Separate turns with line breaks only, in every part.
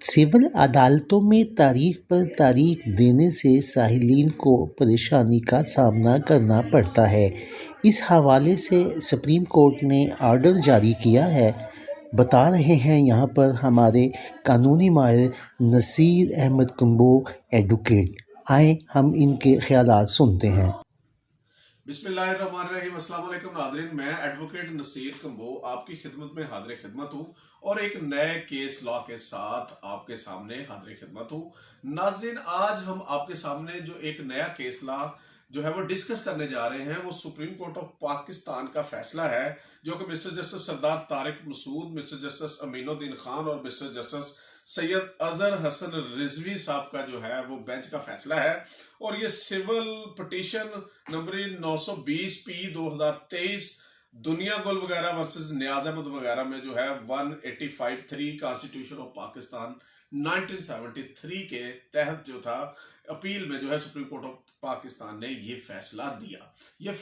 Civil अदालतों में तारीख पर तारीख देने से साहिलीन को परेशानी का सामना करना पड़ता है। इस हवाले से सुप्रीम कोर्ट ने ऑर्डर जारी किया है। बता रहे हैं यहाँ पर हमारे कानूनी माहिर नसीर अहमद कुंबो एडवोकेट। आए हम इनके ख्यालात सुनते हैं।
बिस्मिल्लाहिर्रहमानिर्रहीम। अस्सलाम वालेकुम नाज़रीन, मैं एडवोकेट नसीर कंबो आपकी खिदमत में हाजिर खिदमत हूँ और एक नए केस लॉ के साथ आपके सामने हाजिर खिदमत हूँ। नाज़रीन, आज हम आपके सामने जो एक नया केस लॉ जो है वो डिस्कस करने जा रहे हैं, वो सुप्रीम कोर्ट ऑफ पाकिस्तान का फैसला है जो कि मिस्टर जस्टिस सरदार तारिक मसूद, मिस्टर जस्टिस अमीनुद्दीन खान और मिस्टर जस्टिस सैयद अजहर हसन रिजवी साहब का जो है वो बेंच का फैसला है। और ये सिविल पिटीशन नंबर 920P/2023 दुनिया गुल वगैरह वर्सेस नियाज अहमद वगैरह में जो है 185(3) कॉन्स्टिट्यूशन ऑफ पाकिस्तान 1973 के तहत जो था अपील में जो है सुप्रीम कोर्ट ऑफ पाकिस्तान ने ये फैसला दिया। ये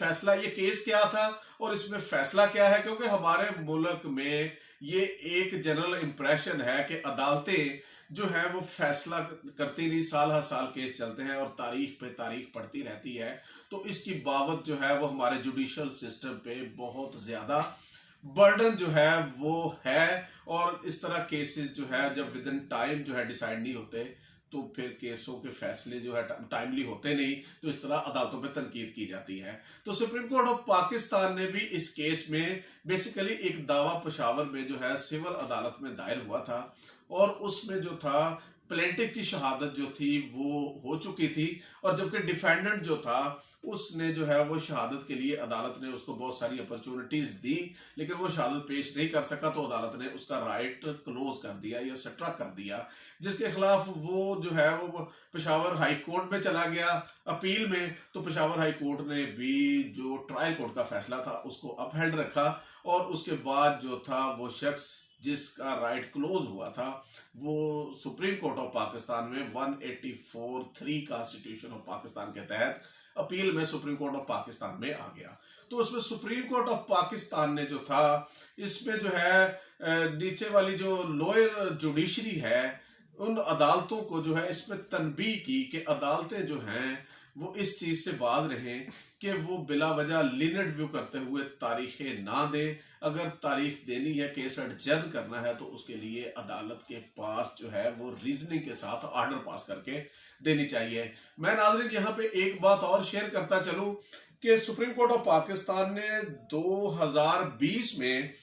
केस क्या था और इसमें फैसला क्या है, क्योंकि हमारे मुल्क में ये एक जनरल इंप्रेशन है कि अदालतें जो है वो फैसला करती नहीं, साल हर साल केस चलते हैं और तारीख पे तारीख पड़ती रहती है। तो इसकी बाबत जो है वो हमारे जुडिशल सिस्टम पे बहुत ज्यादा बर्डन जो है वो है। और इस तरह केसेस जो है जब विद इन टाइम जो है डिसाइड नहीं होते तो फिर केसों के फैसले जो है टाइमली होते नहीं, तो इस तरह अदालतों पे तनकीद की जाती है। तो सुप्रीम कोर्ट ऑफ पाकिस्तान ने भी इस केस में बेसिकली एक दावा पेशावर में जो है सिविल अदालत में दायर हुआ था और उसमें जो था प्लेंटिफ की शहादत जो थी वो हो चुकी थी, और जबकि डिफेंडेंट जो था उसने जो है वो शहादत के लिए अदालत ने उसको बहुत सारी अपॉर्चुनिटीज दी, लेकिन वो शहादत पेश नहीं कर सका, तो अदालत ने उसका राइट क्लोज कर दिया या सट्रक कर दिया, जिसके खिलाफ वो जो है वो पेशावर हाई कोर्ट में चला गया अपील में। तो पेशावर हाई कोर्ट ने भी जो ट्रायल कोर्ट का फैसला था उसको अपहेल्ड रखा और उसके बाद जो था वो शख्स जिसका राइट क्लोज हुआ था वो सुप्रीम कोर्ट ऑफ पाकिस्तान में 184(3) कॉन्स्टिट्यूशन ऑफ पाकिस्तान के तहत अपील में सुप्रीम कोर्ट ऑफ पाकिस्तान में आ गया। तो उसमें सुप्रीम कोर्ट ऑफ पाकिस्तान ने जो था इसमें जो है नीचे वाली जो लोअर जुडिशरी है उन अदालतों को जो है इसमें तनबीह की कि अदालतें जो हैं वो इस चीज से बाज रहें कि वो बिला वजह लीनेंट व्यू करते हुए तारीखें ना दे। अगर तारीख देनी है, केस एडजर्न करना है, तो उसके लिए अदालत के पास जो है वो रीजनिंग के साथ ऑर्डर पास करके देनी चाहिए। मैं नाज़रीन यहाँ पे एक बात और शेयर करता चलूं कि सुप्रीम कोर्ट ऑफ पाकिस्तान ने 2020 में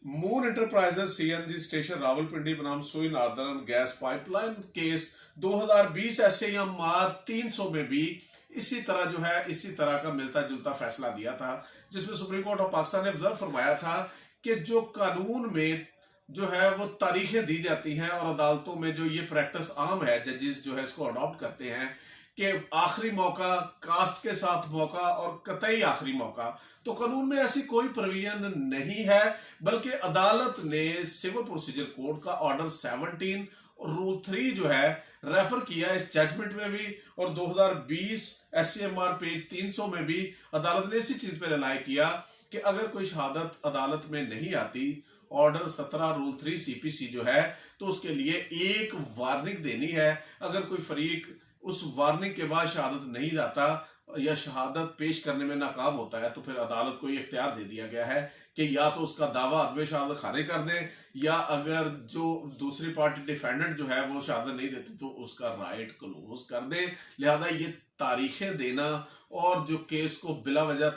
moon enterprises CNG station Rawalpindi बनाम सुई northern gas pipeline case 2020 SAMR 300 में भी इसी तरह जो है इसी तरह का मिलता जुलता फैसला दिया था, जिसमें सुप्रीम कोर्ट ऑफ पाकिस्तान ने ऑब्जर्व फरमाया था कि जो कानून में जो है वो तारीखें दी जाती हैं और अदालतों में जो ये प्रैक्टिस आम है, जजेस जो है इसको अडॉप्ट करते हैं कि आखिरी मौका, कास्ट के साथ मौका और कतई आखिरी मौका, तो कानून में ऐसी कोई प्रोविजन नहीं है, बल्कि अदालत ने सिविल प्रोसीजर कोड का ऑर्डर 17 और रूल 3 जो है रेफर किया इस जजमेंट में भी, और 2020 SAMR पेज 300 में भी अदालत ने इसी चीज पर रिलाई किया कि अगर कोई शहादत अदालत में नहीं आती, ऑर्डर 17 रूल 3 CPC जो है, तो उसके लिए एक वार्निंग देनी है। अगर कोई फरीक उस वार्निंग के बाद शहादत नहीं जाता या शहादत पेश करने में नाकाम होता है, तो फिर अदालत को ये इख्तियार दे दिया गया है कि या तो उसका दावा अदम शहादत खारिज कर दें, या अगर जो दूसरी पार्टी डिफेंडेंट जो है वो शहादत नहीं देती तो उसका राइट क्लोज कर दें। लिहाजा ये तारीखें देना और जो केस को बिला वजह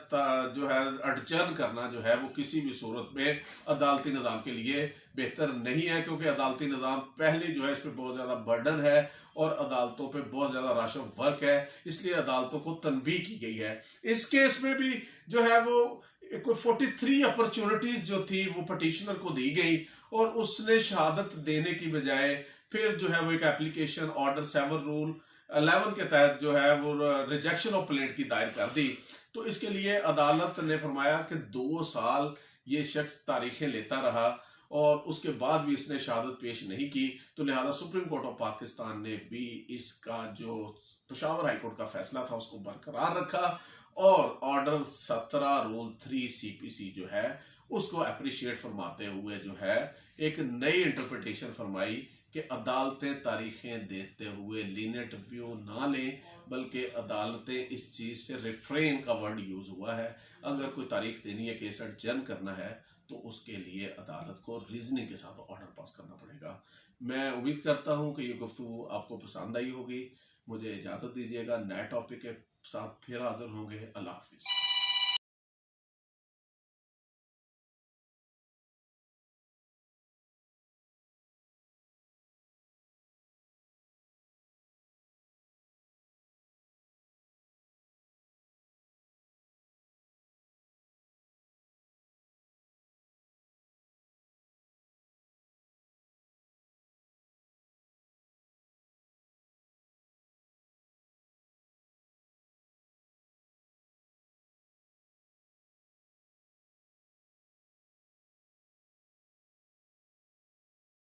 जो है अडजर्न करना जो है वो किसी भी सूरत में अदालती निज़ाम के लिए बेहतर नहीं है, क्योंकि अदालती निज़ाम पहले जो है इस पर बहुत ज़्यादा बर्डन है और अदालतों पे बहुत ज़्यादा रश ऑफ वर्क है, इसलिए अदालतों को तनबीह की गई है। इस केस में भी जो है वो 43 अपॉर्चुनिटीज जो थी वो पटिशनर को दी गई और उसने शहादत देने की बजाय फिर जो है वो एक एप्लीकेशन ऑर्डर 7 रूल 11 के तहत जो है वो रिजेक्शन ऑफ प्लेंट की दायर कर दी। तो इसके लिए अदालत ने फरमाया कि 2 साल ये शख्स तारीखें लेता रहा और उसके बाद भी इसने शहादत पेश नहीं की, तो लिहाजा सुप्रीम कोर्ट ऑफ पाकिस्तान ने भी इसका जो पेशावर हाईकोर्ट का फैसला था उसको बरकरार रखा और ऑर्डर 17 रूल 3 CPC जो है उसको अप्रिशिएट फरमाते हुए जो है एक नई इंटरप्रिटेशन फरमाई कि अदालतें तारीखें देते हुए लीनियंट व्यू ना लें, बल्कि अदालतें इस चीज़ से रिफ्रेन का वर्ड यूज़ हुआ है। अगर कोई तारीख देनी है, केस एडजर्न करना है, तो उसके लिए अदालत को रीजनिंग के साथ ऑर्डर पास करना पड़ेगा। मैं उम्मीद करता हूँ कि ये गुफ्तगू आपको पसंद आई होगी। मुझे इजाज़त दीजिएगा, नए टॉपिक के साथ फिर हाजिर होंगे। अल्लाह हाफिज़।